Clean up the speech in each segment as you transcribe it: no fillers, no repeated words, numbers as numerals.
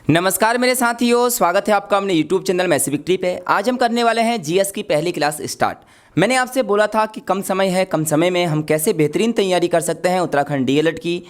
नमस्कार मेरे साथियों, स्वागत है आपका अपने YouTube चैनल मैसी विक्ट्री पे। आज हम करने वाले हैं जीएस की पहली क्लास स्टार्ट। मैंने आपसे बोला था कि कम समय है, कम समय में हम कैसे बेहतरीन तैयारी कर सकते हैं उत्तराखंड डीएलएड की।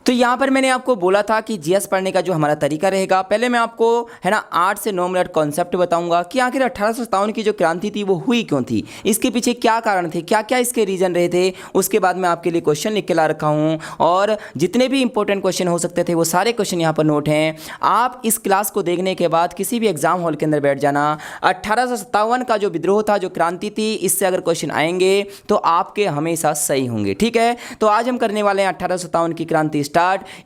तो यहाँ पर मैंने आपको बोला था कि जीएस पढ़ने का जो हमारा तरीका रहेगा, पहले मैं आपको है ना 8 से 9 मिनट कॉन्सेप्ट बताऊंगा कि आखिर 1857 की जो क्रांति थी वो हुई क्यों थी, इसके पीछे क्या कारण थे, क्या क्या इसके रीज़न रहे थे। उसके बाद मैं आपके लिए क्वेश्चन लिख के ला रखा हूँ और जितने भी इंपॉर्टेंट क्वेश्चन हो सकते थे वो सारे क्वेश्चन यहाँ पर नोट हैं। आप इस क्लास को देखने के बाद किसी भी एग्जाम हॉल के अंदर बैठ जाना। 1857 का जो विद्रोह था, जो क्रांति थी, इससे अगर क्वेश्चन आएंगे तो आपके हमेशा सही होंगे। ठीक है, तो आज हम करने वाले हैं 1857 की क्रांति स्टार्ट।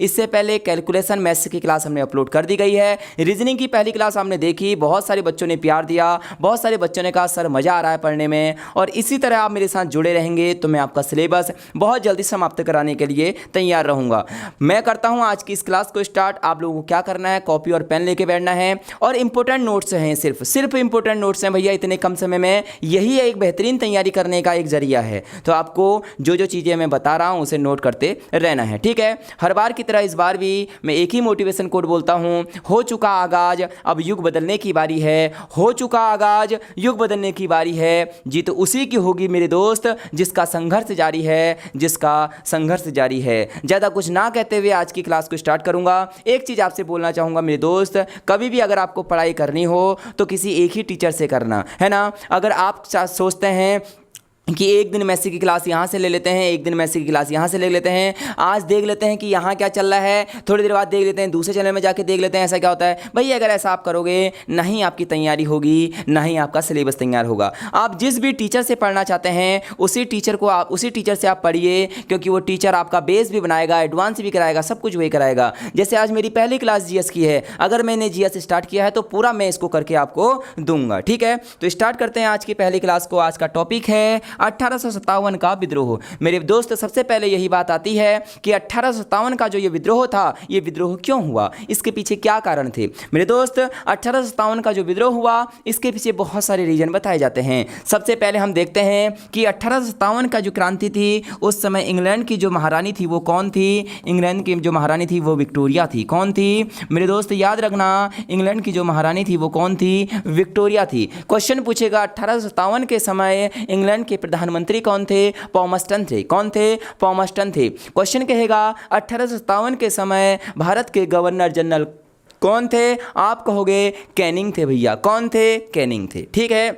इससे पहले कैलकुलेशन मैथ्स की क्लास हमने अपलोड कर दी गई है। रीजनिंग की पहली क्लास हमने देखी, बहुत सारे बच्चों ने प्यार दिया, बहुत सारे बच्चों ने कहा सर मज़ा आ रहा है पढ़ने में। और इसी तरह आप मेरे साथ जुड़े रहेंगे तो मैं आपका सिलेबस बहुत जल्दी समाप्त कराने के लिए तैयार रहूँगा। मैं करता हूँ आज की इस क्लास को स्टार्ट। आप लोगों को क्या करना है, कॉपी और पेन लेके बैठना है और इंपॉर्टेंट नोट्स हैं, सिर्फ इंपॉर्टेंट नोट्स हैं भैया। इतने कम समय में यही एक बेहतरीन तैयारी करने का एक जरिया है। तो आपको जो जो चीज़ें मैं बता रहा हूँ उसे नोट करते रहना है। ठीक है, हर बार की तरह इस बार भी मैं एक ही मोटिवेशन कोड बोलता हूँ, हो चुका आगाज अब युग बदलने की बारी है। हो चुका आगाज युग बदलने की बारी है, जीत उसी की होगी मेरे दोस्त जिसका संघर्ष जारी है, जिसका संघर्ष जारी है। ज़्यादा कुछ ना कहते हुए आज की क्लास को स्टार्ट करूँगा। एक चीज़ आपसे बोलना चाहूँगा मेरे दोस्त, कभी भी अगर आपको पढ़ाई करनी हो तो किसी एक ही टीचर से करना है ना। अगर आप सोचते हैं कि एक दिन मैथ्स की क्लास यहाँ से ले लेते हैं, एक दिन मैथ्स की क्लास यहाँ से ले लेते हैं, आज देख लेते हैं कि यहाँ क्या चल रहा है, थोड़ी देर बाद देख लेते हैं दूसरे चैनल में जाके देख लेते हैं, ऐसा क्या होता है भैया। अगर ऐसा आप करोगे, ना ही आपकी तैयारी होगी, ना ही आपका सिलेबस तैयार होगा। आप जिस भी टीचर से पढ़ना चाहते हैं उसी टीचर से आप पढ़िए, क्योंकि वो टीचर आपका बेस भी बनाएगा, एडवांस भी कराएगा, सब कुछ वही कराएगा। जैसे आज मेरी पहली क्लास जीएस की है, अगर मैंने जीएस स्टार्ट किया है तो पूरा मैं इसको करके आपको दूंगा। ठीक है, तो स्टार्ट करते हैं आज की पहली क्लास को। आज का टॉपिक है 1857 का विद्रोह। मेरे दोस्त, सबसे पहले यही बात आती है कि 1857 का जो ये विद्रोह था, ये विद्रोह क्यों हुआ, इसके पीछे क्या कारण थे। मेरे दोस्त, 1857 का जो विद्रोह हुआ इसके पीछे बहुत सारे रीजन बताए जाते हैं। सबसे पहले हम देखते हैं कि 1857 का जो क्रांति थी, उस समय इंग्लैंड की जो महारानी थी वो कौन थी। इंग्लैंड की जो महारानी थी वो विक्टोरिया थी। कौन थी मेरे दोस्त, याद रखना, इंग्लैंड की जो महारानी थी वो कौन थी, विक्टोरिया थी। क्वेश्चन पूछेगा 1857 के समय इंग्लैंड के प्रधानमंत्री कौन थे, पॉमस्टन थे। कौन थे, पॉमस्टन थे। क्वेश्चन कहेगा 1857 के समय भारत के गवर्नर जनरल कौन थे, आप कहोगे कैनिंग थे भैया। कौन थे, कैनिंग थे। ठीक है,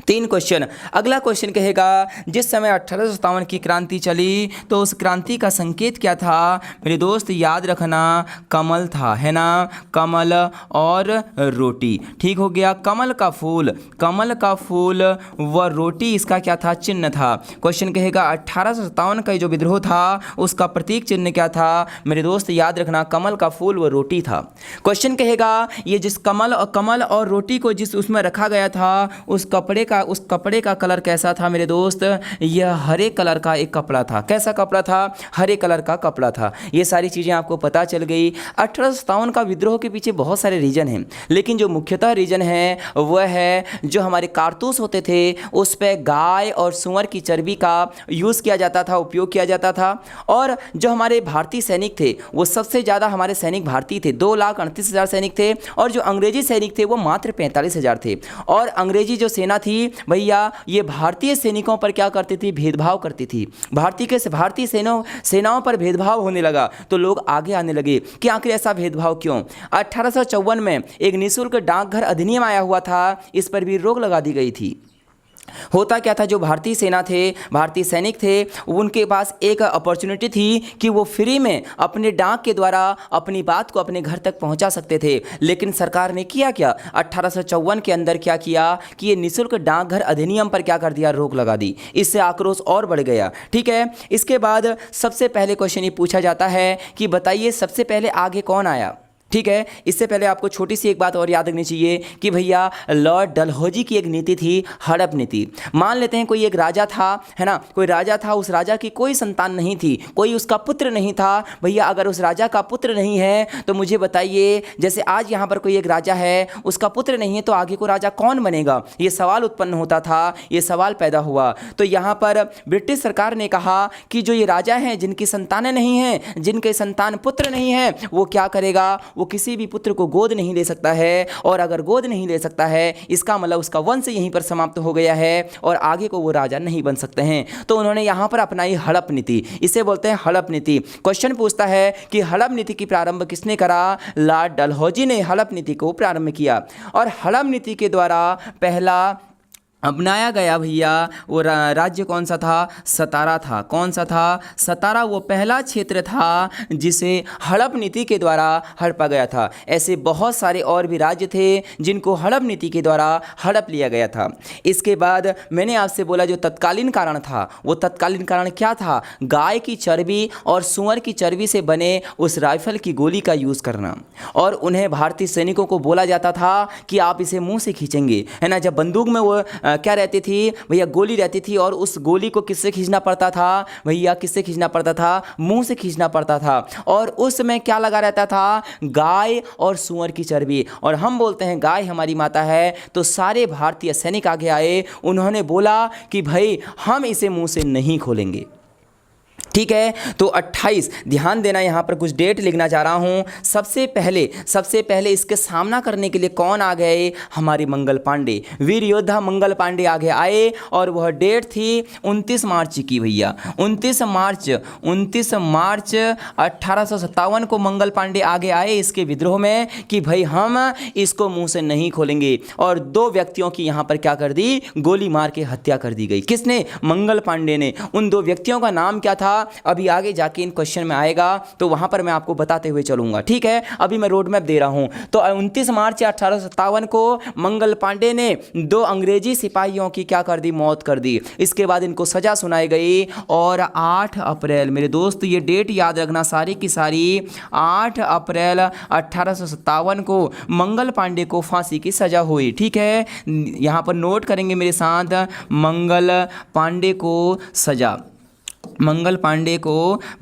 3 क्वेश्चन। अगला क्वेश्चन कहेगा जिस समय 1857 की क्रांति चली तो उस क्रांति का संकेत क्या था। मेरे दोस्त याद रखना, कमल था, है ना, कमल और रोटी। ठीक हो गया, कमल का फूल व रोटी इसका क्या था, चिन्ह था। क्वेश्चन कहेगा 1857 का जो विद्रोह था उसका प्रतीक चिन्ह क्या था। मेरे दोस्त याद रखना, कमल का फूल व रोटी था। क्वेश्चन कहेगा ये जिस कमल और रोटी को जिस उसमें रखा गया था उस कपड़े का कलर कैसा था। मेरे दोस्त, यह हरे कलर का एक कपड़ा था। कैसा कपड़ा था, हरे कलर का कपड़ा था। ये सारी चीज़ें आपको पता चल गई। 1857 का विद्रोह के पीछे बहुत सारे रीजन हैं, लेकिन जो मुख्यतः रीजन है वह है जो हमारे कारतूस होते थे उस पर गाय और सूअर की चर्बी का यूज़ किया जाता था, उपयोग किया जाता था। और जो हमारे भारतीय सैनिक थे वो सबसे ज़्यादा हमारे सैनिक भारतीय थे, 2,38,000 सैनिक थे। और जो अंग्रेजी सैनिक थे वो मात्र 45,000 थे। और अंग्रेजी जो सेना थी भैया, ये भारतीय सैनिकों पर क्या करती थी, भेदभाव करती थी। भारतीय सेनाओं पर भेदभाव होने लगा तो लोग आगे आने लगे कि आखिर ऐसा भेदभाव क्यों। 1854 में एक निःशुल्क डाकघर अधिनियम आया हुआ था, इस पर भी रोक लगा दी गई थी। होता क्या था, जो भारतीय सेना थे, भारतीय सैनिक थे, उनके पास एक अपॉर्चुनिटी थी कि वो फ्री में अपने डाक के द्वारा अपनी बात को अपने घर तक पहुंचा सकते थे। लेकिन सरकार ने किया क्या, 1854 के अंदर क्या किया कि ये निःशुल्क डाकघर अधिनियम पर क्या कर दिया, रोक लगा दी। इससे आक्रोश और बढ़ गया। ठीक है, इसके बाद सबसे पहले क्वेश्चन ये पूछा जाता है कि बताइए सबसे पहले आगे कौन आया। ठीक है, इससे पहले आपको छोटी सी एक बात और याद रखनी चाहिए कि भैया लॉर्ड डलहौजी की एक नीति थी, हड़प नीति। मान लेते हैं कोई एक राजा था, है ना, कोई राजा था, उस राजा की कोई संतान नहीं थी, कोई उसका पुत्र नहीं था। भैया अगर उस राजा का पुत्र नहीं है तो मुझे बताइए, जैसे आज यहाँ पर कोई एक राजा है, उसका पुत्र नहीं है तो आगे को राजा कौन बनेगा, ये सवाल उत्पन्न होता था, ये सवाल पैदा हुआ। तो यहाँ पर ब्रिटिश सरकार ने कहा कि जो ये राजा हैं जिनकी संतानें नहीं हैं, जिनके संतान पुत्र नहीं हैं, वो क्या करेगा, वो किसी भी पुत्र को गोद नहीं ले सकता है, और अगर गोद नहीं ले सकता है इसका मतलब उसका वंश यहीं पर समाप्त हो गया है और आगे को वो राजा नहीं बन सकते हैं। तो उन्होंने यहाँ पर अपनाई हड़प नीति, इसे बोलते हैं हड़प नीति। क्वेश्चन पूछता है कि हड़प नीति की प्रारंभ किसने करा? लॉर्ड डलहौजी ने हड़प नीति को प्रारंभ किया, और हड़प नीति के द्वारा पहला अपनाया गया भैया वो राज्य कौन सा था? सतारा था। कौन सा था? सतारा वो पहला क्षेत्र था जिसे हड़प नीति के द्वारा हड़पा गया था। ऐसे बहुत सारे और भी राज्य थे जिनको हड़प नीति के द्वारा हड़प लिया गया था। इसके बाद मैंने आपसे बोला जो तत्कालीन कारण था, वो तत्कालीन कारण क्या था? गाय की चर्बी और सूअर की चर्बी से बने उस राइफल की गोली का यूज़ करना, और उन्हें भारतीय सैनिकों को बोला जाता था कि आप इसे मुंह से खींचेंगे, है ना। जब बंदूक में वो क्या रहती थी भैया? गोली रहती थी, और उस गोली को किससे खींचना पड़ता था भैया? किससे खींचना पड़ता था? मुंह से खींचना पड़ता था। और उस समय क्या लगा रहता था? गाय और सूअर की चर्बी। और हम बोलते हैं गाय हमारी माता है, तो सारे भारतीय सैनिक आगे आए, उन्होंने बोला कि भाई हम इसे मुंह से नहीं खोलेंगे। ठीक है, तो 28 ध्यान देना, यहाँ पर कुछ डेट लिखना चाह रहा हूँ। सबसे पहले इसके सामना करने के लिए कौन आ गए? हमारे मंगल पांडे, वीर योद्धा मंगल पांडे आगे आए, और वह डेट थी 29 मार्च की भैया। 29 मार्च 1857 को मंगल पांडे आगे आए इसके विद्रोह में कि भाई हम इसको मुंह से नहीं खोलेंगे, और 2 व्यक्तियों की यहाँ पर क्या कर दी? गोली मार के हत्या कर दी गई। किसने? मंगल पांडे ने। उन 2 व्यक्तियों का नाम क्या था? अभी आगे जाके इन क्वेश्चन में आएगा, तो वहां पर मैं आपको बताते हुए चलूंगा। ठीक है, अभी मैं रोड मैप दे रहा हूं। तो 29 मार्च 1857 को मंगल पांडे ने 2 अंग्रेजी सिपाहियों की क्या कर दी? मौत कर दी। इसके बाद इनको सजा सुनाई गई, और 8 अप्रैल, मेरे दोस्त ये डेट याद रखना सारी की सारी, 8 अप्रैल 1857 को मंगल पांडे को फांसी की सजा हुई। ठीक है, यहां पर नोट करेंगे मेरे साथ, मंगल पांडे को सजा, मंगल पांडे को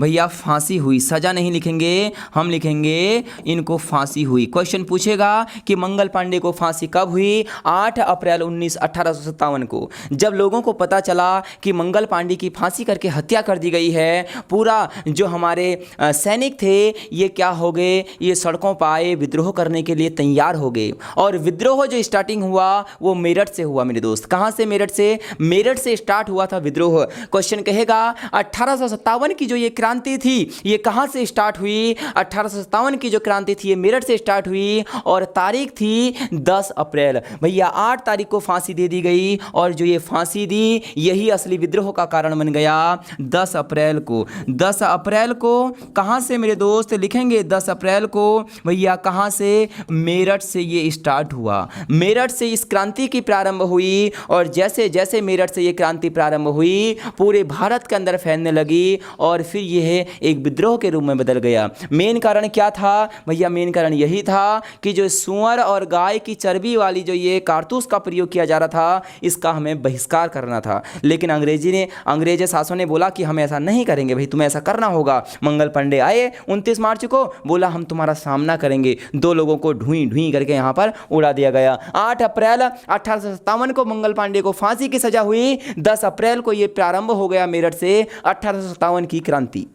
भैया फांसी हुई। सजा नहीं लिखेंगे, हम लिखेंगे इनको फांसी हुई। क्वेश्चन पूछेगा कि मंगल पांडे को फांसी कब हुई? 8 अप्रैल 1857 को। जब लोगों को पता चला कि मंगल पांडे की फांसी करके हत्या कर दी गई है, पूरा जो हमारे सैनिक थे ये क्या हो गए? ये सड़कों पर आए, विद्रोह करने के लिए तैयार हो गए। और विद्रोह जो स्टार्टिंग हुआ वो मेरठ से हुआ मेरे दोस्त। कहाँ से? मेरठ से। मेरठ से स्टार्ट हुआ था विद्रोह। क्वेश्चन कहेगा 1857 की जो ये क्रांति थी ये कहां से स्टार्ट हुई? 1857 की जो क्रांति थी ये मेरठ से स्टार्ट हुई, और तारीख थी 10 अप्रैल। भैया 8 तारीख को फांसी दे दी गई, और जो ये फांसी दी यही असली विद्रोह का कारण बन गया 10 अप्रैल को। 10 अप्रैल को कहां से मेरे दोस्त? लिखेंगे 10 अप्रैल को भैया कहां से? मेरठ से ये स्टार्ट हुआ। मेरठ से इस क्रांति की प्रारंभ हुई, और जैसे जैसे मेरठ से ये क्रांति प्रारंभ हुई पूरे भारत के अंदर फैलने लगी, और फिर यह एक विद्रोह के रूप में बदल गया। मेन कारण क्या था भैया? मेन कारण यही था कि जो सूअर और गाय की चर्बी वाली जो ये कारतूस का प्रयोग किया जा रहा था इसका हमें बहिष्कार करना था, लेकिन अंग्रेज शासन ने बोला कि हम ऐसा नहीं करेंगे भाई, तुम्हें ऐसा करना होगा। मंगल पांडे आए 29 मार्च को, बोला हम तुम्हारा सामना करेंगे। 2 लोगों को ढूई ढूई करके यहाँ पर उड़ा दिया गया। 8 अप्रैल 1857 को मंगल पांडे को फांसी की सजा हुई। 10 अप्रैल को ये प्रारंभ हो गया मेरठ से 1857 की क्रांति।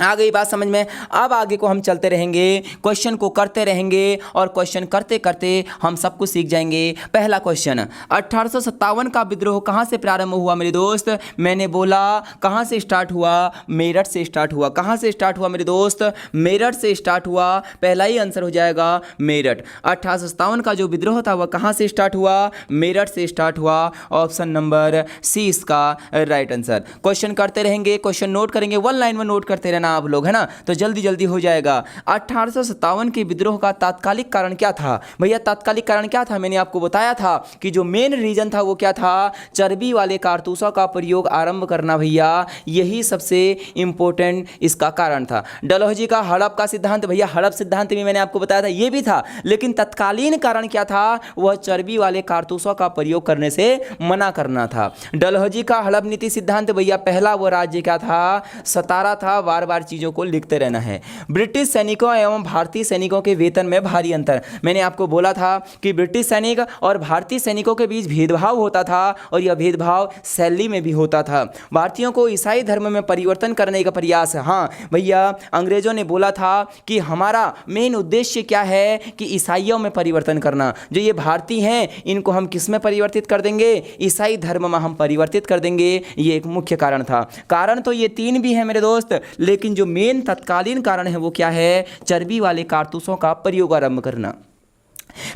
आ गई बात समझ में? अब आगे को हम चलते रहेंगे, क्वेश्चन को करते रहेंगे, और क्वेश्चन करते करते हम सब कुछ सीख जाएंगे। पहला क्वेश्चन, 1857 का विद्रोह कहाँ से प्रारंभ हुआ मेरे दोस्त? मैंने बोला कहाँ से स्टार्ट हुआ? मेरठ से स्टार्ट हुआ। कहाँ से स्टार्ट हुआ मेरे दोस्त? मेरठ से स्टार्ट हुआ। पहला ही आंसर हो जाएगा मेरठ। 1857 का जो विद्रोह था वह कहाँ से स्टार्ट हुआ? मेरठ से स्टार्ट हुआ। ऑप्शन नंबर सी इसका राइट आंसर। क्वेश्चन करते रहेंगे, क्वेश्चन नोट करेंगे, 1 लाइन में नोट करते रहना आप लोग, है ना, तो जल्दी जल्दी हो जाएगा। 1857 के विद्रोह का तात्कालिक कारण क्या था भैया? तात्कालिक कारण क्या था? मैंने आपको बताया था कि जो मेन रीजन था वो क्या था? चर्बी वाले कारतूसों का प्रयोग आरंभ करना भैया, यही सबसे इंपॉर्टेंट इसका कारण था। डलहौजी का हड़प का सिद्धांत भैया, हड़प सिद्धांत भी मैंने आपको बताया था, ये भी था, लेकिन तत्कालीन कारण क्या था? वह चर्बी वाले कारतूसों का प्रयोग करने से मना करना था। डलहौजी का हड़प नीति सिद्धांत भैया, पहला वो राज्य क्या था? सतारा था। बार बार चीज़ों को लिखते रहना है। ब्रिटिश सैनिकों एवं भारतीय सैनिकों के वेतन में भारी अंतर। मैंने आपको बोला था कि ब्रिटिश सैनिक और भारतीय सैनिकों के बीच भेदभाव होता था और यह भेदभाव सैलरी में भी होता था। भारतीयों को ईसाई धर्म में परिवर्तन करने का प्रयास, हाँ भैया, अंग्रेजों ने बोला था कि हमारा मेन उद्देश्य क्या है कि ईसाइयों में परिवर्तन करना। जो ये भारतीय हैं इनको हम किस में परिवर्तित कर देंगे? ईसाई धर्म में हम परिवर्तित कर देंगे। ये एक मुख्य कारण था। कारण तो ये 3 भी है मेरे दोस्त, लेकिन जो मेन तत्कालीन कारण है वो क्या है? चर्बी वाले कारतूसों का प्रयोग आरंभ करना।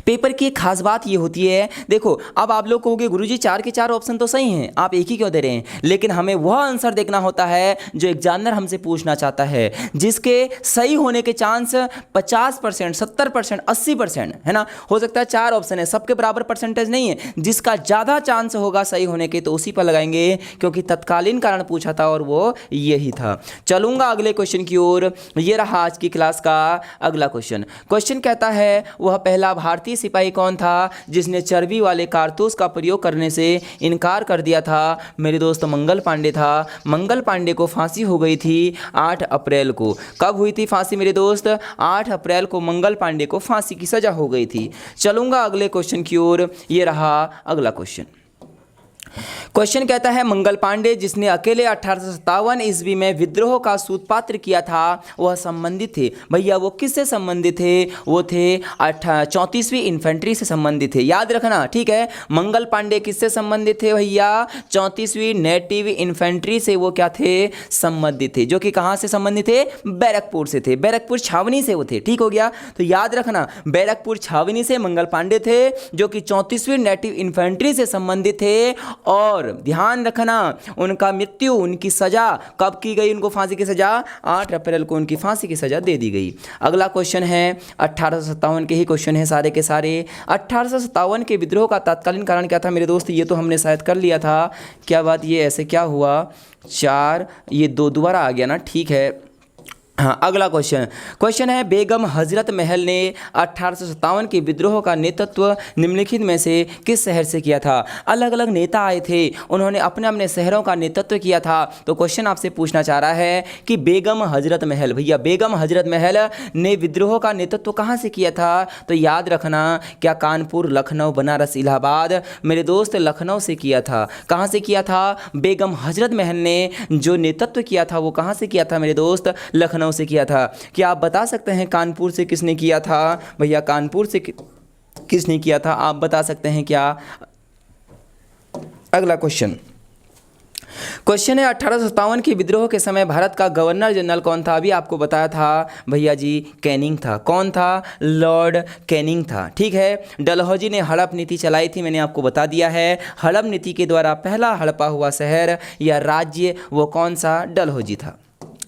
पेपर की एक खास बात ये होती है, देखो अब आप लोग कहोगे गुरुजी 4 के 4 ऑप्शन तो सही हैं, आप एक ही क्यों दे रहे हैं? लेकिन हमें वह आंसर देखना होता है जो एग्जामिनर हमसे पूछना चाहता है, जिसके सही होने के चांस 50%, 70%, 80% है ना। हो सकता है 4 ऑप्शन है, सबके बराबर परसेंटेज नहीं है, जिसका ज़्यादा चांस होगा सही होने के तो उसी पर लगाएंगे, क्योंकि तत्कालीन कारण पूछा था और वो यही था। चलूंगा अगले क्वेश्चन की ओर। ये रहा आज की क्लास का अगला क्वेश्चन। क्वेश्चन कहता है वह पहला भारतीय सिपाही कौन था जिसने चर्बी वाले कारतूस का प्रयोग करने से इनकार कर दिया था? मेरे दोस्त मंगल पांडे था। मंगल पांडे को फांसी हो गई थी 8 अप्रैल को। कब हुई थी फांसी मेरे दोस्त? 8 अप्रैल को मंगल पांडे को फांसी की सजा हो गई थी। चलूंगा अगले क्वेश्चन की ओर। ये रहा अगला क्वेश्चन। क्वेश्चन कहता है मंगल पांडे जिसने अकेले 1857 ईस्वी में विद्रोह का सूत्रपात किया था वह संबंधित थे। भैया वो किससे संबंधित थे? वो थे 34वीं इन्फेंट्री से संबंधित थे। याद रखना, ठीक है। मंगल पांडे किससे संबंधित थे भैया? 34वीं नेटिव इन्फेंट्री से वो क्या थे? संबंधित थे। जो कि कहाँ से संबंधित थे? बैरकपुर से थे। बैरकपुर छावनी से वो थे। ठीक हो गया। तो याद रखना बैरकपुर छावनी से मंगल पांडे थे जो कि 34वीं नेटिव इन्फेंट्री से संबंधित थे। और ध्यान रखना उनका मृत्यु, उनकी सजा कब की गई? उनको फांसी की सजा 8 अप्रैल को उनकी फांसी की सजा दे दी गई। अगला क्वेश्चन है 1857 के ही क्वेश्चन है सारे के सारे। 1857 के विद्रोह का तत्कालीन कारण क्या था मेरे दोस्त? ये तो हमने शायद कर लिया था। क्या बात, ये ऐसे क्या हुआ? 4, ये 2 दोबारा आ गया ना, ठीक है। हाँ, अगला क्वेश्चन है बेगम हजरत महल ने 1857 के विद्रोह का नेतृत्व निम्नलिखित में से किस शहर से किया था? अलग अलग नेता आए थे, उन्होंने अपने अपने शहरों का नेतृत्व किया था। तो क्वेश्चन आपसे पूछना चाह रहा है कि बेगम हजरत महल, भैया बेगम हजरत महल ने विद्रोह का नेतृत्व कहाँ से किया था? तो याद रखना, क्या कानपुर, लखनऊ, बनारस, इलाहाबाद? मेरे दोस्त लखनऊ से किया था। कहाँ से किया था? बेगम हजरत महल ने जो नेतृत्व किया था वो कहाँ से किया था मेरे दोस्त? लखनऊ से किया था। क्या आप बता सकते हैं कानपुर से किसने किया था? भैया कानपुर से किसने किया था, आप बता सकते हैं क्या? अगला क्वेश्चन है 1857 के विद्रोह के समय भारत का गवर्नर जनरल कौन था? अभी आपको बताया था भैया जी, कैनिंग था। कौन था? लॉर्ड कैनिंग था। ठीक है। डलहौजी ने हड़प नीति चलाई थी, मैंने आपको बता दिया है। हड़प नीति के द्वारा पहला हड़पा हुआ शहर या राज्य वो कौन सा? डलहौजी था,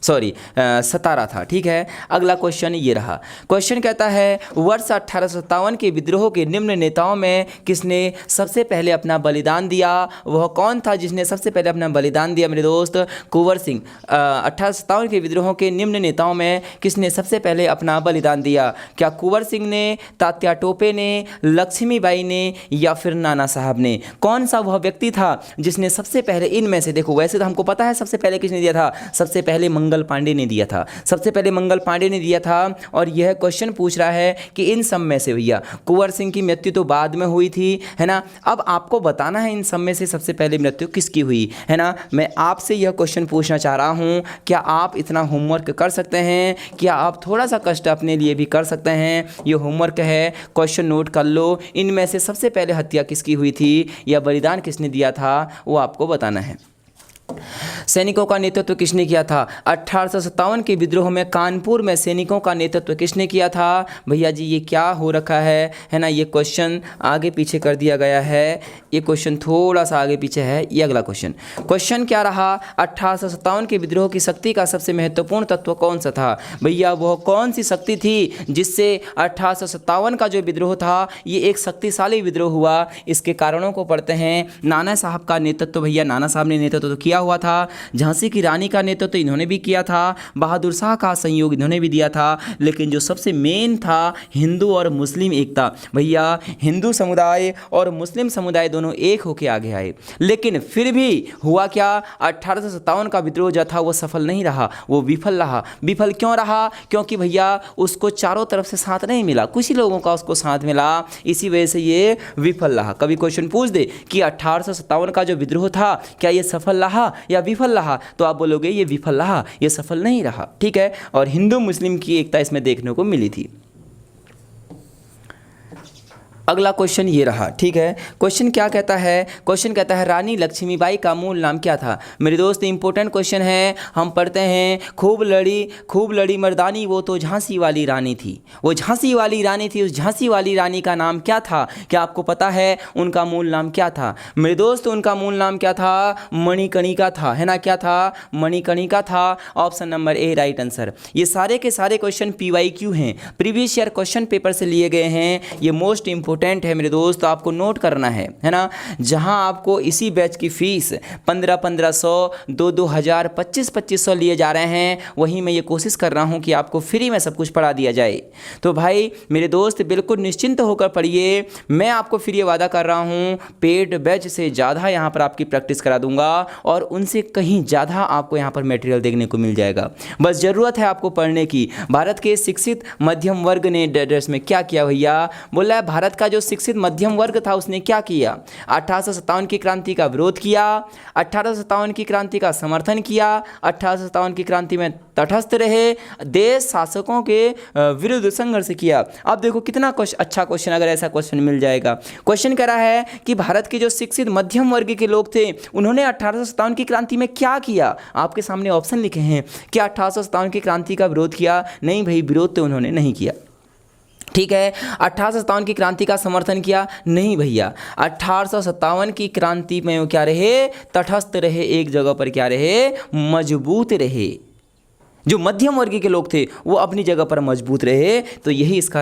सॉरी सतारा था। ठीक है। अगला क्वेश्चन ये रहा। क्वेश्चन कहता है वर्ष 1857 के विद्रोह के निम्न नेताओं में किसने सबसे पहले अपना बलिदान दिया? वह कौन था जिसने सबसे पहले अपना बलिदान दिया मेरे दोस्त? कुंवर सिंह। 1857 के विद्रोह के निम्न नेताओं में किसने सबसे पहले अपना बलिदान दिया? क्या कुंवर सिंह ने, तात्या टोपे ने, लक्ष्मीबाई ने या फिर नाना साहब ने? कौन सा वह व्यक्ति था जिसने सबसे पहले इनमें से, देखो वैसे तो हमको पता है सबसे पहले किसने दिया था, सबसे पहले मंगल पांडे ने दिया था। सबसे पहले मंगल पांडे ने दिया था। और यह क्वेश्चन पूछ रहा है कि इन सब में से भैया कुंवर सिंह की मृत्यु तो बाद में हुई थी, है ना। अब आपको बताना है इन सब में से सबसे पहले मृत्यु किसकी हुई, है ना। मैं आपसे यह क्वेश्चन पूछना चाह रहा हूं, क्या आप इतना होमवर्क कर सकते हैं? क्या आप थोड़ा सा कष्ट अपने लिए भी कर सकते हैं? ये होमवर्क है, क्वेश्चन नोट कर लो। इनमें से सबसे पहले हत्या किसकी हुई थी या बलिदान किसने दिया था वो आपको बताना है। सैनिकों का नेतृत्व किसने किया था? 1857 के विद्रोह में कानपुर में सैनिकों का नेतृत्व किसने किया था? भैया जी ये क्या हो रखा है ना। ये क्वेश्चन आगे पीछे कर दिया गया है, ये क्वेश्चन थोड़ा सा आगे पीछे है। ये अगला क्वेश्चन क्या रहा? 1857 के विद्रोह की शक्ति का सबसे महत्वपूर्ण तत्व कौन सा था? भैया वह कौन सी शक्ति थी जिससे 1857 का जो विद्रोह था ये एक शक्तिशाली विद्रोह हुआ? इसके कारणों को पढ़ते हैं। नाना साहब का नेतृत्व, भैया नाना साहब ने नेतृत्व तो किया किया हुआ था। झांसी की रानी का नेतृत्व तो इन्होंने भी किया था, बहादुर शाह का सहयोग इन्होंने भी दिया था, लेकिन जो सबसे मेन था हिंदू और मुस्लिम एकता। भैया हिंदू समुदाय और मुस्लिम समुदाय दोनों एक होकर आगे आए, लेकिन फिर भी हुआ क्या, 1857 का विद्रोह जो था वो सफल नहीं रहा, वो विफल रहा। विफल क्यों रहा? क्योंकि भैया उसको चारों तरफ से साथ नहीं मिला, कुछ ही लोगों का उसको साथ मिला, इसी वजह से ये विफल रहा। कभी क्वेश्चन पूछ दे कि 1857 का जो विद्रोह था क्या ये सफल रहा या विफल रहा, तो आप बोलोगे ये विफल रहा, ये सफल नहीं रहा। ठीक है, और हिंदू मुस्लिम की एकता इसमें देखने को मिली थी। अगला क्वेश्चन ये रहा। ठीक है, क्वेश्चन क्या कहता है? क्वेश्चन कहता है रानी लक्ष्मीबाई का मूल नाम क्या था? मेरे दोस्त इंपॉर्टेंट क्वेश्चन है, हम पढ़ते हैं खूब लड़ी मर्दानी वो तो झांसी वाली रानी थी। वो झांसी वाली रानी थी, उस झांसी वाली रानी का नाम क्या था? क्या आपको पता है उनका मूल नाम क्या था? मेरे दोस्त उनका मूल नाम क्या था? मणिकर्णिका था, है ना? क्या था? मणिकर्णिका था। Option number A right answer. ये सारे के सारे क्वेश्चन PYQ हैं, प्रीवियस ईयर क्वेश्चन पेपर से लिए गए हैं। ये मोस्ट इंपोर्टेंट है मेरे दोस्त, आपको नोट करना है ना? जहां आपको इसी बैच की फीस 1500 2-2000 2500 लिए जा रहे हैं, वहीं मैं ये कोशिश कर रहा हूं कि आपको फ्री में सब कुछ पढ़ा दिया जाए। तो भाई मेरे दोस्त बिल्कुल निश्चिंत होकर पढ़िए, मैं आपको फिर ये वादा कर रहा हूं पेड बैच से ज़्यादा यहाँ पर आपकी प्रैक्टिस करा दूंगा और उनसे कहीं ज़्यादा आपको यहाँ पर मटेरियल देखने को मिल जाएगा। बस ज़रूरत है आपको पढ़ने की। भारत के शिक्षित मध्यम वर्ग ने डेट्स में क्या किया भैया? बोला है भारत का जो शिक्षित मध्यम वर्ग था उसने क्या किया? 1857 की क्रांति का विरोध किया, 1857 की क्रांति का समर्थन किया, 1857 की क्रांति में तटस्थ रहे, देश शासकों के विरुद्ध संघर्ष किया। अब देखो कितना अच्छा क्वेश्चन, अगर ऐसा क्वेश्चन मिल जाएगा। क्वेश्चन कह रहा है कि भारत के जो शिक्षित मध्यम वर्ग के लोग थे उन्होंने 1857 की क्रांति में क्या किया? आपके सामने ऑप्शन लिखे हैं। क्या 1857 की क्रांति का विरोध किया? नहीं भाई, विरोध तो उन्होंने नहीं किया। ठीक है, 1857 की क्रांति का समर्थन किया? नहीं भैया, 1857 की क्रांति में वो क्या रहे? तटस्थ रहे, एक जगह पर क्या रहे? मजबूत रहे। जो मध्यम वर्ग के लोग थे वो अपनी जगह पर मजबूत रहे, तो यही इसका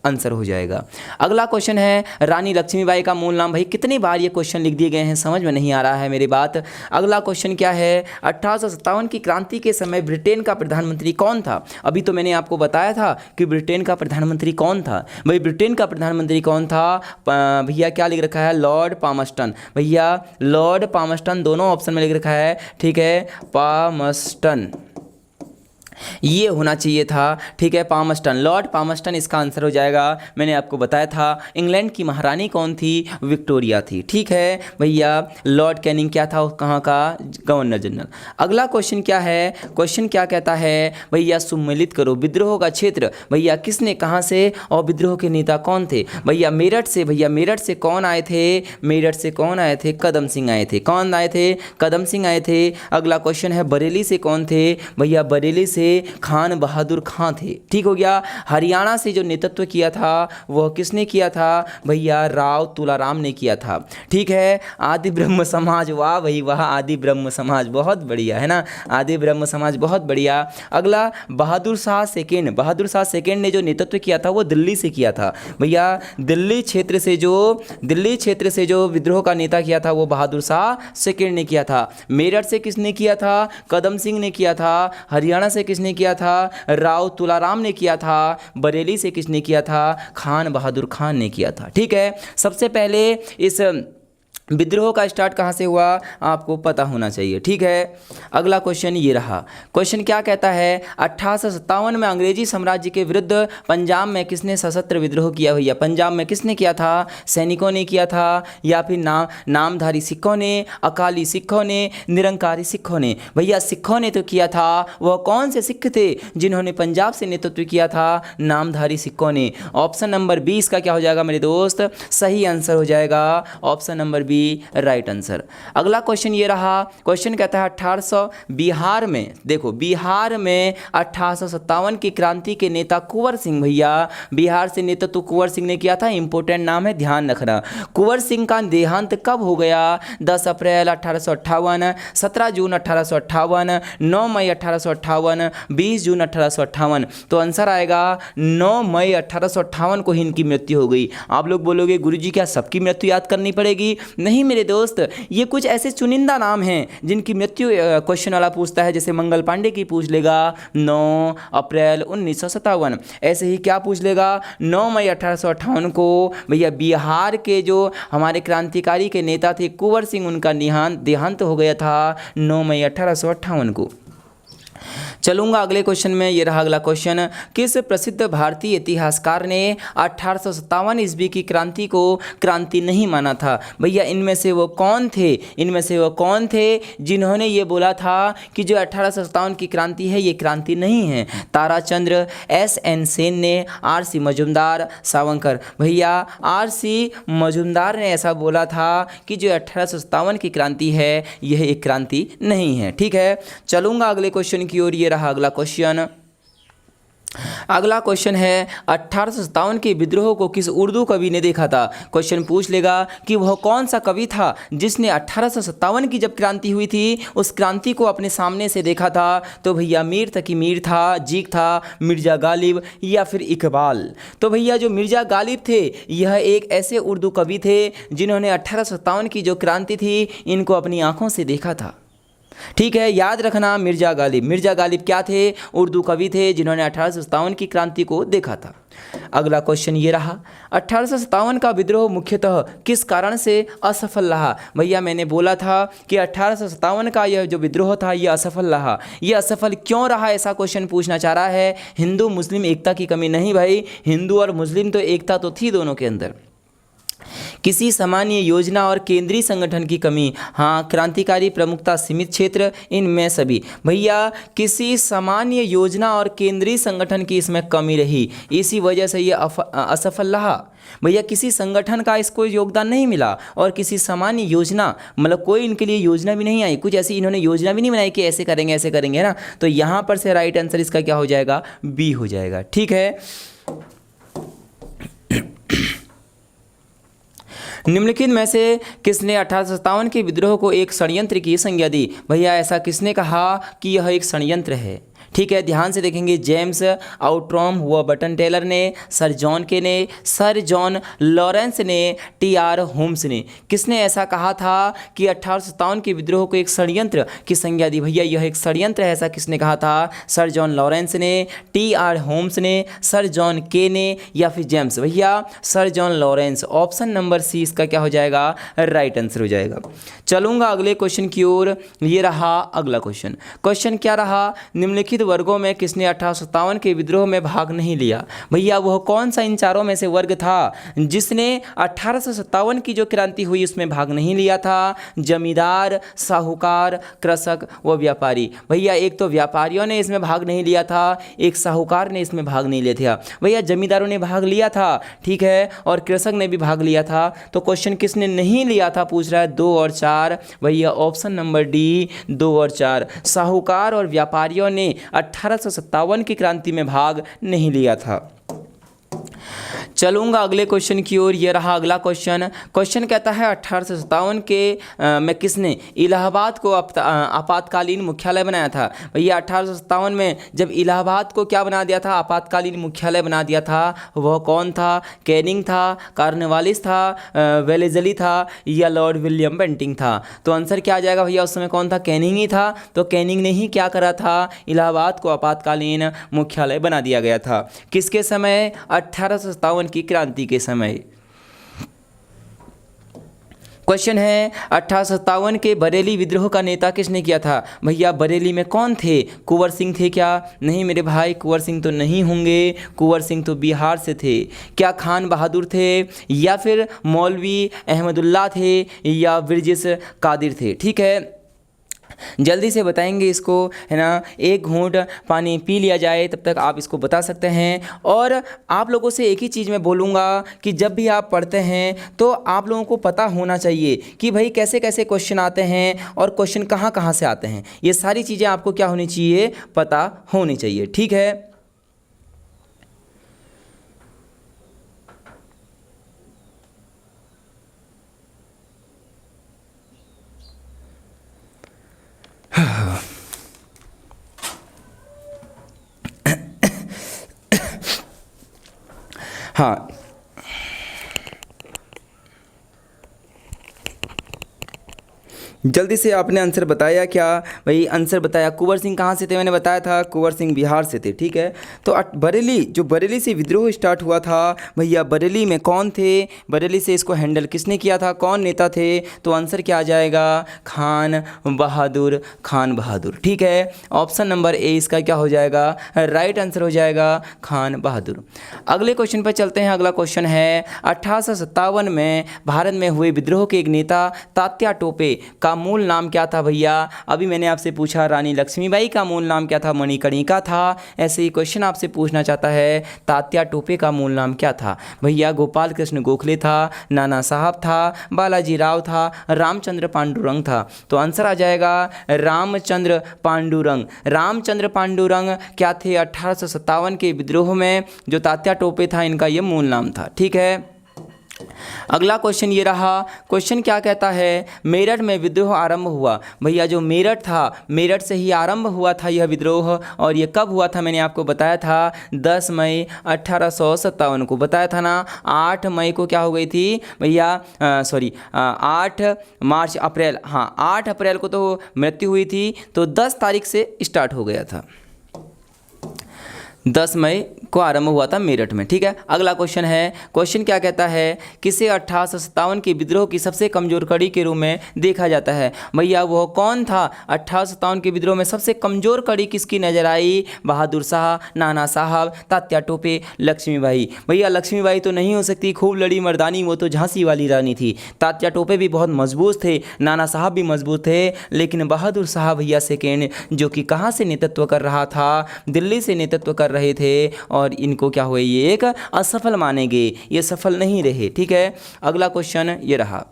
आंसर हो जाएगा। अगला क्वेश्चन है रानी लक्ष्मीबाई का मूल नाम। भाई कितनी बार ये क्वेश्चन लिख दिए गए हैं, समझ में नहीं आ रहा है मेरी बात। अगला क्वेश्चन क्या है? 1857 की क्रांति के समय ब्रिटेन का प्रधानमंत्री कौन था? अभी तो मैंने आपको बताया था कि ब्रिटेन का प्रधानमंत्री कौन था। भाई ब्रिटेन का प्रधानमंत्री कौन था? भैया क्या लिख रखा है? Lord Palmerston. भैया लॉर्ड पामस्टन दोनों ऑप्शन में लिख रखा है। ठीक है, पामस्टन ये होना चाहिए था। ठीक है, पामस्टन, लॉर्ड पामस्टन इसका आंसर हो जाएगा। मैंने आपको बताया था इंग्लैंड की महारानी कौन थी? विक्टोरिया थी। ठीक है भैया, लॉर्ड कैनिंग क्या था? कहाँ का? Governor general. अगला क्वेश्चन क्या है? क्वेश्चन क्या कहता है भैया? सम्मिलित करो विद्रोह का क्षेत्र। भैया किसने, कहाँ से और विद्रोह के नेता कौन थे? भैया मेरठ से। भैया मेरठ से कौन आए थे? मेरठ से कौन आए थे? कदम सिंह आए थे। कौन आए थे? कदम सिंह आए थे। अगला क्वेश्चन है बरेली से कौन थे? भैया बरेली से खान बहादुर खां थे। ठीक हो गया। हरियाणा से जो नेतृत्व किया था वह किसने किया था? भैया राव तुलाराम ने किया था। ठीक है, आदि ब्रह्म समाज, वाह भाई वाह, आदि ब्रह्म समाज बहुत बढ़िया है ना, आदि ब्रह्म समाज बहुत बढ़िया। अगला बहादुर शाह सेकेंड। बहादुर शाह सेकेंड ने जो नेतृत्व किया था वो दिल्ली से किया था। भैया दिल्ली क्षेत्र से जो विद्रोह का नेता किया था वो बहादुर शाह सेकेंड ने किया था। मेरठ से किसने किया था? कदम सिंह ने किया था। हरियाणा से किसने किया था? राव तुलाराम ने किया था। बरेली से किसने किया था? खान बहादुर खान ने किया था। ठीक है, सबसे पहले इस विद्रोह का स्टार्ट कहाँ से हुआ आपको पता होना चाहिए। ठीक है, अगला क्वेश्चन ये रहा। क्वेश्चन क्या कहता है? 1857 में अंग्रेजी साम्राज्य के विरुद्ध पंजाब में किसने सशस्त्र विद्रोह किया? भैया पंजाब में किसने किया था? सैनिकों ने किया था या फिर नामधारी सिखों ने, अकाली सिखों ने, निरंकारी सिखों ने? भैया सिखों ने तो किया था। वह कौन से सिख थे जिन्होंने पंजाब से नेतृत्व किया था? नामधारी सिखों ने। ऑप्शन नंबर 20 का क्या हो जाएगा मेरे दोस्त? सही आंसर हो जाएगा option number B, right answer. अगला क्वेश्चन ये रहा। क्वेश्चन कहता है 1800 बिहार में, देखो बिहार में 1857 की क्रांति के नेता कुंवर सिंह। भैया बिहार से नेतृत्व कुंवर सिंह ने किया था। इंपॉर्टेंट नाम है, ध्यान रखना। कुंवर सिंह का देहांत कब हो गया? 10 अप्रैल 1858, 17 जून 1858, 9 मई 1858, 20 जून 1858। तो आंसर आएगा 9 मई 1858 को ही इनकी मृत्यु हो गई। आप लोग बोलोगे गुरुजी क्या सबकी मृत्यु याद करनी पड़ेगी? नहीं मेरे दोस्त, ये कुछ ऐसे चुनिंदा नाम हैं जिनकी मृत्यु क्वेश्चन वाला पूछता है, जैसे मंगल पांडे की पूछ लेगा 9 अप्रैल 1957। ऐसे ही क्या पूछ लेगा 9 मई 1858 को भैया बिहार के जो हमारे क्रांतिकारी के नेता थे कुंवर सिंह, उनका देहांत हो गया था 9 मई 1858 को। चलूंगा अगले क्वेश्चन में। ये रहा अगला क्वेश्चन, किस प्रसिद्ध भारतीय इतिहासकार ने 1857 ईस्वी की क्रांति को क्रांति नहीं माना था? भैया इनमें से वो कौन थे जिन्होंने ये बोला था कि जो 1857 की क्रांति है ये क्रांति नहीं है? ताराचंद्र, एस.एन. सेन ने, आर.सी. मजुमदार, सावरकर। भैया आर.सी. मजुमदार ने ऐसा बोला था कि जो 1857 की क्रांति है यह एक क्रांति नहीं है। ठीक है, चलूंगा अगले क्वेश्चन की ओर। ये रहा अगला क्वेश्चन। अगला क्वेश्चन है 1857 के विद्रोह को किस उर्दू कवि ने देखा था? क्वेश्चन पूछ लेगा कि वह कौन सा कवि था जिसने 1857 की जब क्रांति हुई थी उस क्रांति को अपने सामने से देखा था? तो भैया मीर तकी मीर था, जीक था, मिर्ज़ा गालिब या फिर इकबाल। तो भैया जो मिर्ज़ा गालिब थे यह एक ऐसे उर्दू कवि थे जिन्होंने 1857 की जो क्रांति थी इनको अपनी आँखों से देखा था। ठीक है, याद रखना मिर्ज़ा गालिब क्या थे? उर्दू कवि थे जिन्होंने 1857 की क्रांति को देखा था। अगला क्वेश्चन ये रहा, 1857 का विद्रोह मुख्यतः किस कारण से असफल रहा? भैया मैंने बोला था कि 1857 का यह जो विद्रोह था यह असफल रहा। यह असफल क्यों रहा, ऐसा क्वेश्चन पूछना चाह रहा है। हिंदू मुस्लिम एकता की कमी नहीं भाई, हिंदू और मुस्लिम तो एकता तो थी दोनों के अंदर। किसी सामान्य योजना और केंद्रीय संगठन की कमी, हाँ, क्रांतिकारी प्रमुखता, सीमित क्षेत्र, इनमें सभी। भैया किसी सामान्य योजना और केंद्रीय संगठन की इसमें कमी रही, इसी वजह से ये असफल रहा। भैया किसी संगठन का इसको योगदान नहीं मिला और किसी सामान्य योजना, मतलब कोई इनके लिए योजना भी नहीं आई, कुछ ऐसी इन्होंने योजना भी नहीं बनाई कि ऐसे करेंगे है ना। तो यहाँ पर से राइट आंसर इसका क्या हो जाएगा? बी हो जाएगा। ठीक है, निम्नलिखित में से किसने 1857 के विद्रोह को एक षड्यंत्र की संज्ञा दी? भैया ऐसा किसने कहा कि यह एक षड्यंत्र है? ठीक है, ध्यान से देखेंगे। जेम्स आउट्रॉम हुआ, बटन टेलर ने, सर जॉन के ने, सर जॉन लॉरेंस ने, टी.आर. होम्स ने। किसने ऐसा कहा था कि 1857 के विद्रोह को एक षड्यंत्र की संज्ञा दी? भैया यह एक षड्यंत्र है, ऐसा किसने कहा था? सर जॉन लॉरेंस ने, टी.आर. होम्स ने, सर जॉन के ने या फिर जेम्स? भैया sir John Lawrence, option number C इसका क्या हो जाएगा? राइट आंसर हो जाएगा। चलूंगा अगले क्वेश्चन की ओर। ये रहा अगला क्वेश्चन। क्वेश्चन क्या रहा? निम्नलिखित वर्गों में किसने 1857 के विद्रोह में भाग नहीं लिया? भैया वह कौन सा इन चारों में से वर्ग था जिसने 1857 की जो क्रांति हुई उसमें भाग नहीं लिया था? जमींदार, साहूकार, कृषक व व्यापारी। भैया एक तो व्यापारियों ने इसमें भाग नहीं लिया था, एक साहूकार ने इसमें भाग नहीं लिया था। भैया जमींदारों ने भाग लिया था, ठीक है, और कृषक ने भी भाग लिया था। तो क्वेश्चन किसने नहीं लिया था पूछ रहा है? 2 और 4। भैया ऑप्शन नंबर डी 2 और 4। साहूकार और व्यापारियों ने 1857 की क्रांति में भाग नहीं लिया था। चलूंगा अगले क्वेश्चन की ओर। ये रहा अगला क्वेश्चन। क्वेश्चन कहता है 1857 के में किसने इलाहाबाद को आपातकालीन मुख्यालय बनाया था? भैया 1857 में जब इलाहाबाद को क्या बना दिया था? आपातकालीन मुख्यालय बना दिया था। वह कौन था? कैनिंग था, कॉर्नवालिस था, वेलेजली था या लॉर्ड विलियम बेंटिंग था? तो आंसर क्या आ जाएगा भैया? उस समय कौन था? कैनिंग ही था। तो कैनिंग ने ही क्या करा था? इलाहाबाद को आपातकालीन मुख्यालय बना दिया गया था। किसके समय? 1857 की क्रांति के समय। क्वेश्चन है 1857 के बरेली विद्रोह का नेता किसने किया था? भैया बरेली में कौन थे? कुंवर सिंह थे क्या? नहीं मेरे भाई, कुंवर सिंह तो नहीं होंगे। कुंवर सिंह तो बिहार से थे। क्या खान बहादुर थे या फिर मौलवी अहमदुल्ला थे या ब्रिजेश कादिर थे? ठीक है, जल्दी से बताएंगे इसको, है ना। एक घूंट पानी पी लिया जाए तब तक आप इसको बता सकते हैं। और आप लोगों से एक ही चीज़ मैं बोलूँगा कि जब भी आप पढ़ते हैं तो आप लोगों को पता होना चाहिए कि भाई कैसे कैसे क्वेश्चन आते हैं और क्वेश्चन कहाँ कहाँ से आते हैं। ये सारी चीज़ें आपको क्या होनी चाहिए? पता होनी चाहिए। ठीक है, हाँ, जल्दी से आपने आंसर बताया क्या? भाई आंसर बताया। कुंवर सिंह कहाँ से थे? मैंने बताया था कुंवर सिंह बिहार से थे। ठीक है, तो बरेली से विद्रोह स्टार्ट हुआ था भैया, बरेली में कौन थे? बरेली से इसको हैंडल किसने किया था? कौन नेता थे? तो आंसर क्या आ जाएगा? खान बहादुर। ठीक है, ऑप्शन नंबर ए इसका क्या हो जाएगा? राइट आंसर हो जाएगा खान बहादुर। अगले क्वेश्चन पर चलते हैं। अगला क्वेश्चन है 1857 में भारत में हुए विद्रोह के एक नेता तात्या टोपे का मूल नाम क्या था भैया? अभी मैंने आपसे पूछा रानी लक्ष्मीबाई का मूल नाम क्या था? मणिकर्णिका था। ऐसे ही क्वेश्चन आपसे पूछना चाहता है तात्या टोपे का मूल नाम क्या था भैया? गोपाल कृष्ण गोखले था, नाना साहब था, बालाजी राव था, रामचंद्र पांडुरंग था। तो आंसर आ जाएगा रामचंद्र पांडुरंग क्या थे? 1857 के विद्रोह में जो तात्या टोपे था इनका ये मूल नाम था। ठीक है, अगला क्वेश्चन ये रहा। क्वेश्चन क्या कहता है? मेरठ में विद्रोह आरंभ हुआ भैया। जो मेरठ था, मेरठ से ही आरंभ हुआ था यह विद्रोह। और ये कब हुआ था? मैंने आपको बताया था 10 मई 1857 को बताया था ना। 8 मई को क्या हो गई थी भैया? 8 अप्रैल को तो मृत्यु हुई थी, तो 10 तारीख से स्टार्ट हो गया था। 10 मई को आरंभ हुआ था मेरठ में। ठीक है, अगला क्वेश्चन है। क्वेश्चन क्या कहता है? किसे 1857 के विद्रोह की सबसे कमजोर कड़ी के रूप में देखा जाता है भैया? वो कौन था? 1857 के विद्रोह में सबसे कमजोर कड़ी किसकी नजर आई? बहादुर शाह, नाना साहब, तात्या टोपे, लक्ष्मीबाई। भैया लक्ष्मीबाई तो नहीं हो सकती, खूब लड़ी मर्दानी, वो तो झांसी वाली रानी थी। तात्या टोपे भी बहुत मजबूत थे, नाना साहब भी मजबूत थे, लेकिन बहादुर शाह भैया सेकेंड, जो कि कहाँ से नेतृत्व कर रहा था? दिल्ली से नेतृत्व कर रहे थे। और इनको क्या हुए? ये एक असफल माने गए, ये सफल नहीं रहे। ठीक है, अगला क्वेश्चन ये रहा।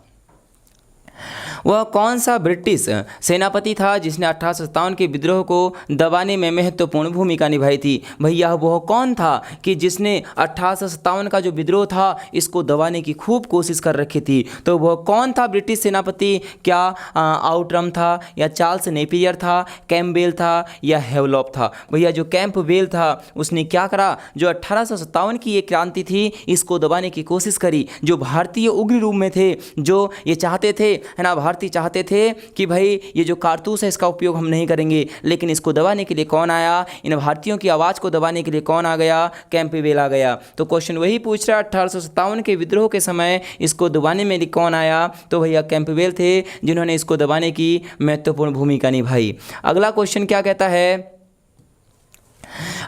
वह कौन सा ब्रिटिश सेनापति था जिसने 1857 के विद्रोह को दबाने में महत्वपूर्ण भूमिका निभाई थी भैया? वह कौन था कि जिसने 1857 का जो विद्रोह था इसको दबाने की खूब कोशिश कर रखी थी? तो वह कौन था ब्रिटिश सेनापति? क्या आउटरम था, या चार्ल्स नेपियर था, कैम्पबेल था, या हेवलॉक था? भैया जो कैम्पबेल था उसने क्या करा? जो 1857 की ये क्रांति थी इसको दबाने की कोशिश करी। जो भारतीय उग्र रूप में थे, जो ये चाहते थे, है ना, भारतीय चाहते थे कि भाई ये जो कारतूस है इसका उपयोग हम नहीं करेंगे, लेकिन इसको दबाने के लिए कौन आया? इन भारतीयों की आवाज़ को दबाने के लिए कौन आ गया? कैम्पबेल आ गया। तो क्वेश्चन वही पूछ रहा है 1857 के विद्रोह के समय इसको दबाने में कौन आया? तो भैया कैम्पबेल थे, जिन्होंने इसको दबाने की महत्वपूर्ण भूमिका निभाई। अगला क्वेश्चन क्या कहता है?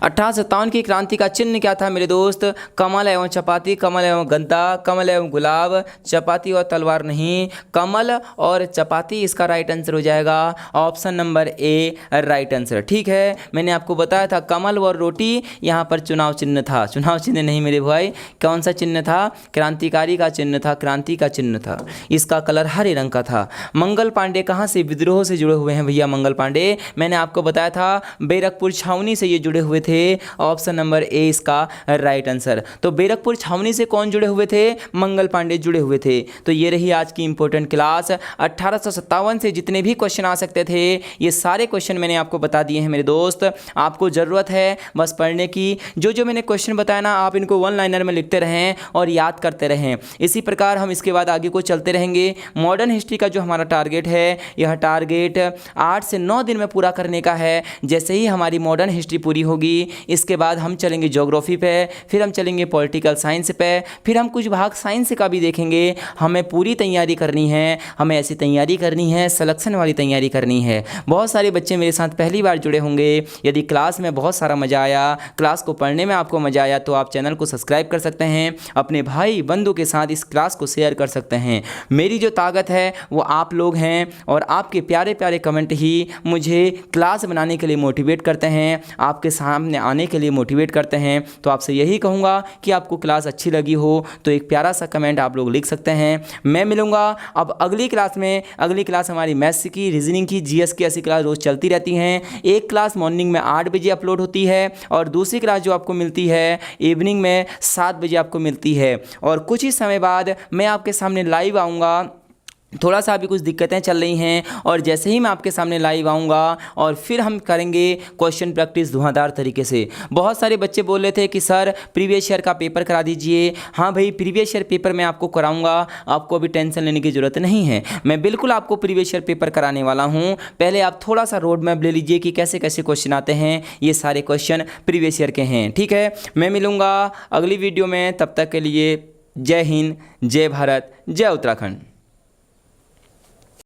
1857 की क्रांति का चिन्ह क्या था मेरे दोस्त? कमल एवं चपाती, कमल एवं गद्दा, कमल एवं गुलाब, चपाती और तलवार नहीं, कमल और चपाती इसका राइट आंसर हो जाएगा। Option number A right answer. ठीक है, मैंने आपको बताया था कमल और रोटी यहाँ पर चुनाव चिन्ह था। चुनाव चिन्ह नहीं मेरे भाई, कौन सा चिन्ह था? क्रांतिकारी का चिन्ह था, क्रांति का चिन्ह था। इसका कलर हरे रंग का था। मंगल पांडे कहाँ से विद्रोह से जुड़े हुए हैं भैया? मंगल पांडे मैंने आपको बताया था बैरकपुर छावनी से ये जुड़े हुए थे। ऑप्शन नंबर ए इसका राइट आंसर। तो बैरकपुर छावनी से कौन जुड़े हुए थे? मंगल पांडे जुड़े हुए थे। तो ये रही आज की इंपॉर्टेंट क्लास। 1857 से जितने भी क्वेश्चन आ सकते थे ये सारे क्वेश्चन मैंने आपको बता दिए हैं मेरे दोस्त। आपको ज़रूरत है बस पढ़ने की। जो मैंने क्वेश्चन बताया ना आप इनको वन लाइनर में लिखते रहें और याद करते रहें। इसी प्रकार हम इसके बाद आगे को चलते रहेंगे। मॉडर्न हिस्ट्री का जो हमारा टारगेट है, यह टारगेट 8 से 9 दिन में पूरा करने का है। जैसे ही हमारी मॉडर्न हिस्ट्री पूरी होगी इसके बाद हम चलेंगे ज्योग्राफी पे, फिर हम चलेंगे पॉलिटिकल साइंस पे, फिर हम कुछ भाग साइंस का भी देखेंगे। हमें पूरी तैयारी करनी है, हमें ऐसी तैयारी करनी है, सिलेक्शन वाली तैयारी करनी है। बहुत सारे बच्चे मेरे साथ पहली बार जुड़े होंगे। यदि क्लास में बहुत सारा मज़ा आया, क्लास को पढ़ने में आपको मज़ा आया तो आप चैनल को सब्सक्राइब कर सकते हैं, अपने भाई बंधु के साथ इस क्लास को शेयर कर सकते हैं। मेरी जो ताकत है वो आप लोग हैं और आपके प्यारे प्यारे कमेंट ही मुझे क्लास बनाने के लिए मोटिवेट करते हैं, आपके सामने आने के लिए मोटिवेट करते हैं। तो आपसे यही कहूँगा कि आपको क्लास अच्छी लगी हो तो एक प्यारा सा कमेंट आप लोग लिख सकते हैं। मैं मिलूँगा अब अगली क्लास में। अगली क्लास हमारी मैथ्स की, रीजनिंग की, जीएस की ऐसी क्लास रोज़ चलती रहती हैं। एक क्लास मॉर्निंग में 8 बजे अपलोड होती है और दूसरी क्लास जो आपको मिलती है इवनिंग में 7 बजे आपको मिलती है। और कुछ ही समय बाद मैं आपके सामने लाइव आऊँगा थोड़ा सा अभी कुछ दिक्कतें चल रही हैं और जैसे ही मैं आपके सामने लाइव आऊँगा और फिर हम करेंगे क्वेश्चन प्रैक्टिस धुआंधार तरीके से। बहुत सारे बच्चे बोल रहे थे कि सर प्रीवियस ईयर का पेपर करा दीजिए। हाँ भाई, प्रीवियस ईयर पेपर मैं आपको कराऊंगा, आपको अभी टेंशन लेने की ज़रूरत नहीं है। मैं बिल्कुल आपको प्रीवियस ईयर पेपर कराने वाला हूँ। पहले आप थोड़ा सा रोड मैप ले लीजिए कि कैसे कैसे क्वेश्चन आते हैं। ये सारे क्वेश्चन प्रीवियस ईयर के हैं, ठीक है। मैं मिलूँगा अगली वीडियो में, तब तक के लिए जय हिंद, जय भारत, जय उत्तराखंड।